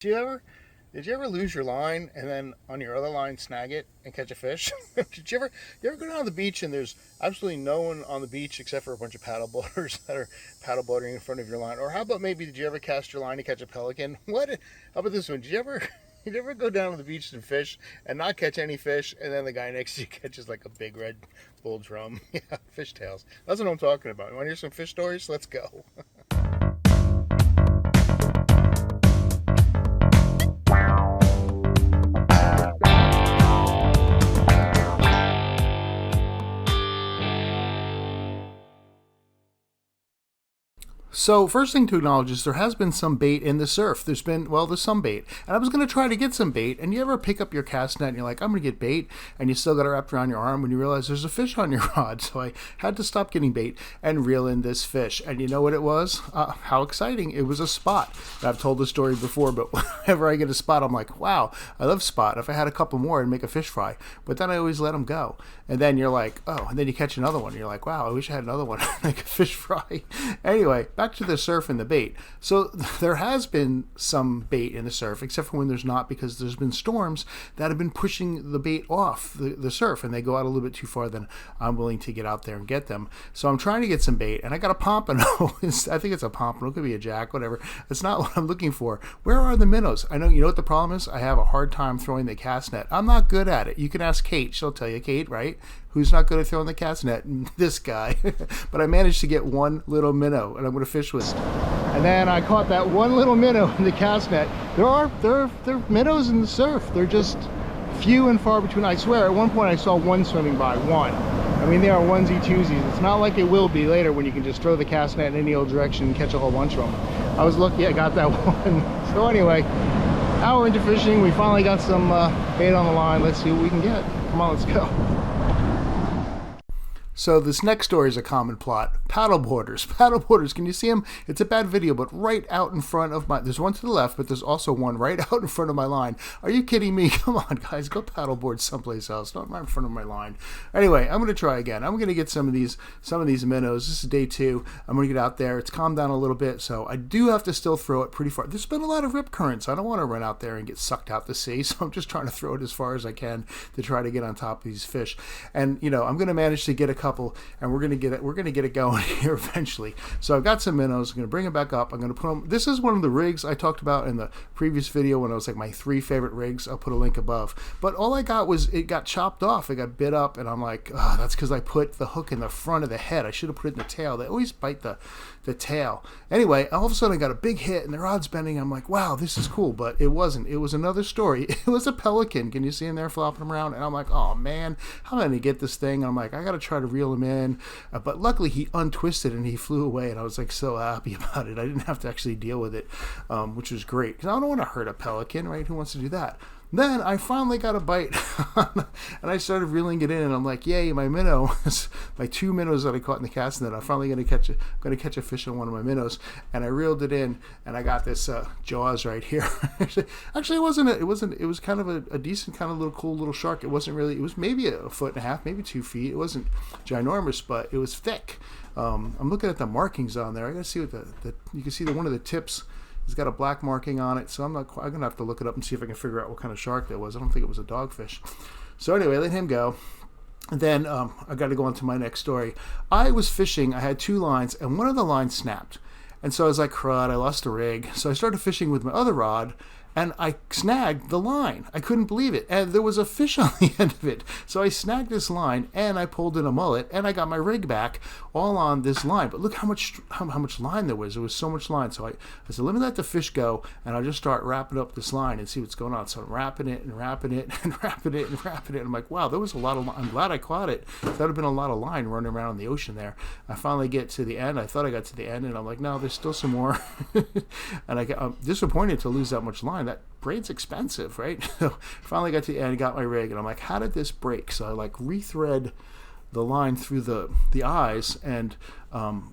Did you ever lose your line and then on your other line snag it and catch a fish? Did you ever go down to the beach and there's absolutely no one on the beach except for a bunch of paddleboarders that are paddleboarding in front of your line? Or how about maybe did you ever cast your line to catch a pelican? How about this one? Did you ever go down to the beach and fish and not catch any fish, and then the guy next to you catches like a big red bull drum? Yeah, fish tails. That's what I'm talking about. You want to hear some fish stories? Let's go. So first thing to acknowledge is there has been some bait in the surf. There's some bait. And I was going to try to get some bait. And you ever pick up your cast net and you're like, I'm going to get bait. And you still got it wrapped around your arm when you realize there's a fish on your rod. So I had to stop getting bait and reel in this fish. And you know what it was? How exciting. It was a spot. And I've told this story before, but whenever I get a spot, I'm like, wow, I love spot. If I had a couple more, I'd make a fish fry. But then I always let them go. And then you're like, oh, and then you catch another one. And you're like, wow, I wish I had another one. Make a fish fry. Anyway, back to the surf and the bait. So there has been some bait in the surf, except for when there's not, because there's been storms that have been pushing the bait off the surf, and they go out a little bit too far than I'm willing to get out there and get them. So I'm trying to get some bait, and I got a pompano. I think it's a pompano. It could be a jack, whatever. It's not what I'm looking for. Where are the minnows? You know what the problem is? I have a hard time throwing the cast net. I'm not good at it. You can ask Kate. She'll tell you, Kate, right? Who's not good at throwing the cast net? This guy. But I managed to get one little minnow, and I'm going to fish with it. And then I caught that one little minnow in the cast net. There are minnows in the surf. They're just few and far between. I swear, at one point I saw one swimming by. One. I mean, they are onesie twosies. It's not like it will be later when you can just throw the cast net in any old direction and catch a whole bunch of them. I was lucky I got that one. So anyway, now we're into fishing. We finally got some bait on the line. Let's see what we can get. Come on, let's go. So this next story is a common plot. Paddleboarders. Paddleboarders, can you see them? It's a bad video, but right out in front of there's one to the left, but there's also one right out in front of my line. Are you kidding me? Come on, guys, go paddleboard someplace else, not right in front of my line. Anyway, I'm going to try again. I'm going to get some of these minnows. This is day 2. I'm going to get out there. It's calmed down a little bit, so I do have to still throw it pretty far. There's been a lot of rip currents. I don't want to run out there and get sucked out to sea, so I'm just trying to throw it as far as I can to try to get on top of these fish. And, I'm going to manage to get a couple, and we're gonna get it going here eventually. So I've got some minnows. I'm gonna bring them back up. I'm gonna put them. This is one of the rigs I talked about in the previous video when I was like my 3 favorite rigs. I'll put a link above. But all I got was it got chopped off. It got bit up, and I'm like, oh, that's because I put the hook in the front of the head. I should have put it in the tail. They always bite the tail. Anyway, all of a sudden I got a big hit, and the rod's bending. I'm like, wow, this is cool. But it wasn't. It was another story. It was a pelican. Can you see him there flopping around? And I'm like, oh man, how am I gonna get this thing? And I'm like, I gotta try to reel him in. But luckily he untwisted and he flew away, and I was like so happy about it. I didn't have to actually deal with it, which was great, because I don't want to hurt a pelican, right? Who wants to do that? Then I finally got a bite, and I started reeling it in, and I'm like, yay, my minnow, my 2 minnows that I caught in the cast net. I'm finally going to catch a fish on one of my minnows, and I reeled it in, and I got this Jaws right here. Actually, it was kind of a decent kind of little cool little shark. It was maybe a foot and a half, maybe 2 feet. It wasn't ginormous, but it was thick. I'm looking at the markings on there. I got to see what you can see one of the tips. It's got a black marking on it, so I'm gonna have to look it up and see if I can figure out what kind of shark that was. I don't think it was a dogfish. So anyway, let him go. And then I got to go on to my next story. I was fishing. I had 2 lines, and one of the lines snapped, and so I was like, crud, I lost the rig. So I started fishing with my other rod, and I snagged the line. I couldn't believe it. And there was a fish on the end of it. So I snagged this line, and I pulled in a mullet, and I got my rig back all on this line. But look how much line there was. There was so much line. So I said, let me let the fish go, and I'll just start wrapping up this line and see what's going on. So I'm wrapping it and wrapping it and wrapping it and wrapping it. I'm like, wow, there was a lot of line. I'm glad I caught it. That would have been a lot of line running around in the ocean there. I finally get to the end. I thought I got to the end, and I'm like, no, there's still some more. And I'm disappointed to lose that much line. That braid's expensive, right? So finally got to the end, got my rig, and I'm like, how did this break? So I like rethread the line through the eyes, and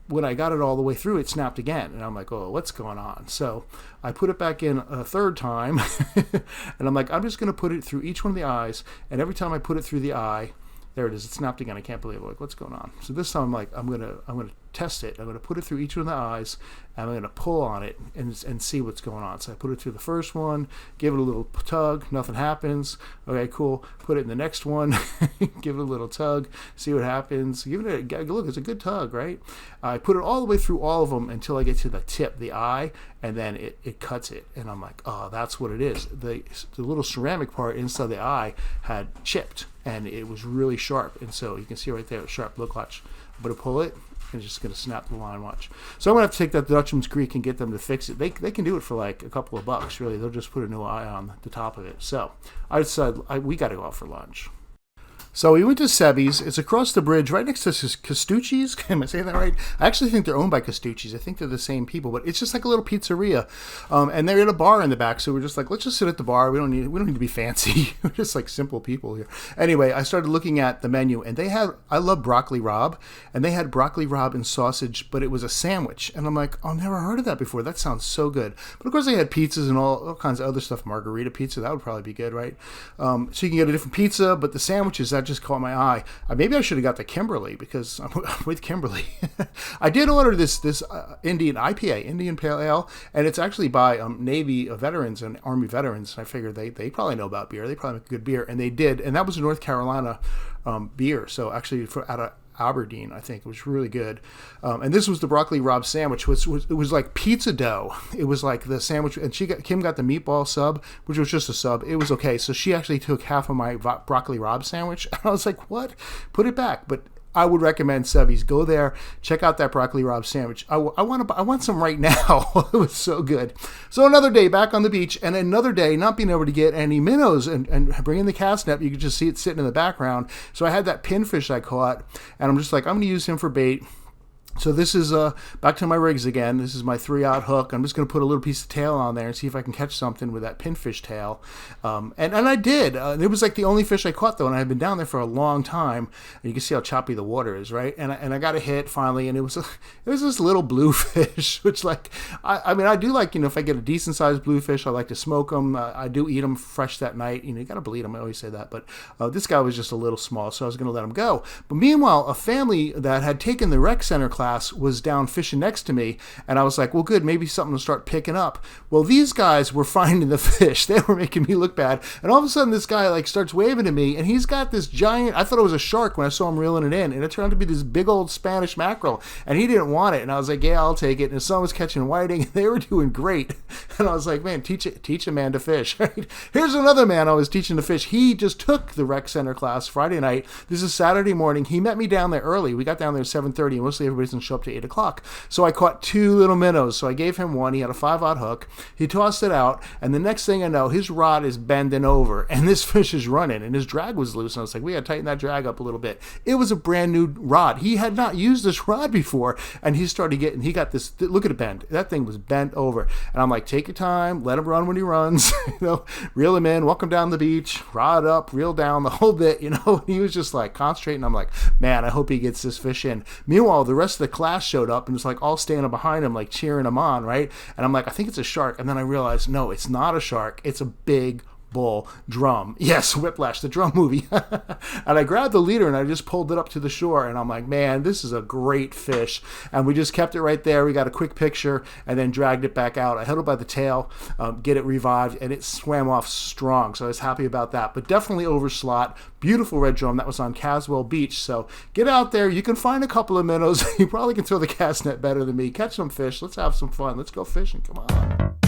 when I got it all the way through, it snapped again, and I'm like, oh, what's going on? So I put it back in a third time, and I'm like, I'm just going to put it through each one of the eyes, and every time I put it through the eye, there it is, it snapped again. I can't believe it. Like, what's going on? So this time I'm like, I'm gonna test it. I'm going to put it through each one of the eyes, and I'm going to pull on it and see what's going on. So I put it through the first one, give it a little tug, nothing happens. Okay, cool. Put it in the next one, give it a little tug, see what happens. Give it a look. It's a good tug, right? I put it all the way through all of them until I get to the tip, the eye, and then it cuts it. And I'm like, oh, that's what it is. The little ceramic part inside the eye had chipped, and it was really sharp. And so you can see right there, it's sharp. Look, watch. I'm going to pull it, and it's just going to snap the line, watch. So I'm going to have to take that to Dutchman's Creek and get them to fix it. They can do it for like a couple of bucks, really. They'll just put a new eye on the top of it. So I decided we got to go out for lunch. So we went to Sebi's. It's across the bridge, right next to Castucci's. Am I saying that right? I actually think they're owned by Castucci's. I think they're the same people, but it's just like a little pizzeria, and they're in a bar in the back. So we're just like, let's just sit at the bar. We don't need to be fancy. We're just like simple people here. Anyway, I started looking at the menu, and they had, I love broccoli rabe, and they had broccoli rabe and sausage, but it was a sandwich, and I'm like, oh, never heard of that before. That sounds so good. But of course, they had pizzas and all kinds of other stuff. Margarita pizza, that would probably be good, right? So you can get a different pizza, but the sandwiches that just caught my eye. Maybe I should have got the Kimberly because I'm with Kimberly. I did order this Indian IPA, Indian Pale Ale, and it's actually by Navy veterans and Army veterans. I figured they probably know about beer. They probably make good beer, and they did. And that was a North Carolina beer. So actually, out of Aberdeen, I think. It was really good. And this was the broccoli rabe sandwich. It was like pizza dough. It was like the sandwich, and Kim got the meatball sub, which was just a sub. It was okay. So she actually took half of my broccoli rabe sandwich. And I was like, what? Put it back. But I would recommend Sebi's. Go there, check out that broccoli rabe sandwich. I want some right now. It was so good. So another day back on the beach, and another day not being able to get any minnows and bring in the cast net. You could just see it sitting in the background. So I had that pinfish I caught, and I'm just like, I'm going to use him for bait. So this is back to my rigs again. This is my 3/0 hook. I'm just going to put a little piece of tail on there and see if I can catch something with that pinfish tail. And I did. It was like the only fish I caught, though, and I had been down there for a long time. And you can see how choppy the water is, right? And I got a hit finally, and it was this little bluefish, which like, I mean, I do like, if I get a decent-sized bluefish, I like to smoke them. I do eat them fresh that night. You got to bleed them. I always say that. But this guy was just a little small, so I was going to let him go. But meanwhile, a family that had taken the rec center class was down fishing next to me, and I was like, well, good, maybe something will start picking up. Well, these guys were finding the fish. They were making me look bad, and all of a sudden this guy like starts waving at me, and he's got this giant, I thought it was a shark when I saw him reeling it in, and it turned out to be this big old Spanish mackerel, and he didn't want it, and I was like, yeah, I'll take it. And someone was catching whiting, and they were doing great, and I was like, man, teach a man to fish. Right? Here's another man I was teaching to fish. He just took the rec center class Friday night. This is Saturday morning. He met me down there early. We got down there at 7:30, and mostly everybody doesn't show up to 8 o'clock. So I caught 2 little minnows. So I gave him one. He had a 5/0 hook. He tossed it out, and the next thing I know, his rod is bending over, and this fish is running, and his drag was loose. And I was like, we got to tighten that drag up a little bit. It was a brand new rod. He had not used this rod before, and he got this, look at it bend. That thing was bent over. And I'm like, take your time, let him run when he runs, reel him in, walk him down the beach, rod up, reel down, the whole bit, He was just like concentrating. I'm like, man, I hope he gets this fish in. Meanwhile, the rest of the class showed up and was like all standing behind him, like cheering him on, right? And I'm like, I think it's a shark. And then I realized, no, it's not a shark. It's a big bull drum. Yes, Whiplash, the drum movie. And I grabbed the leader and I just pulled it up to the shore, and I'm like, man, this is a great fish. And we just kept it right there. We got a quick picture and then dragged it back out. I held it by the tail, get it revived, and it swam off strong. So I was happy about that. But definitely over slot. Beautiful red drum. That was on Caswell Beach. So get out there. You can find a couple of minnows. You probably can throw the cast net better than me. Catch some fish. Let's have some fun. Let's go fishing. Come on.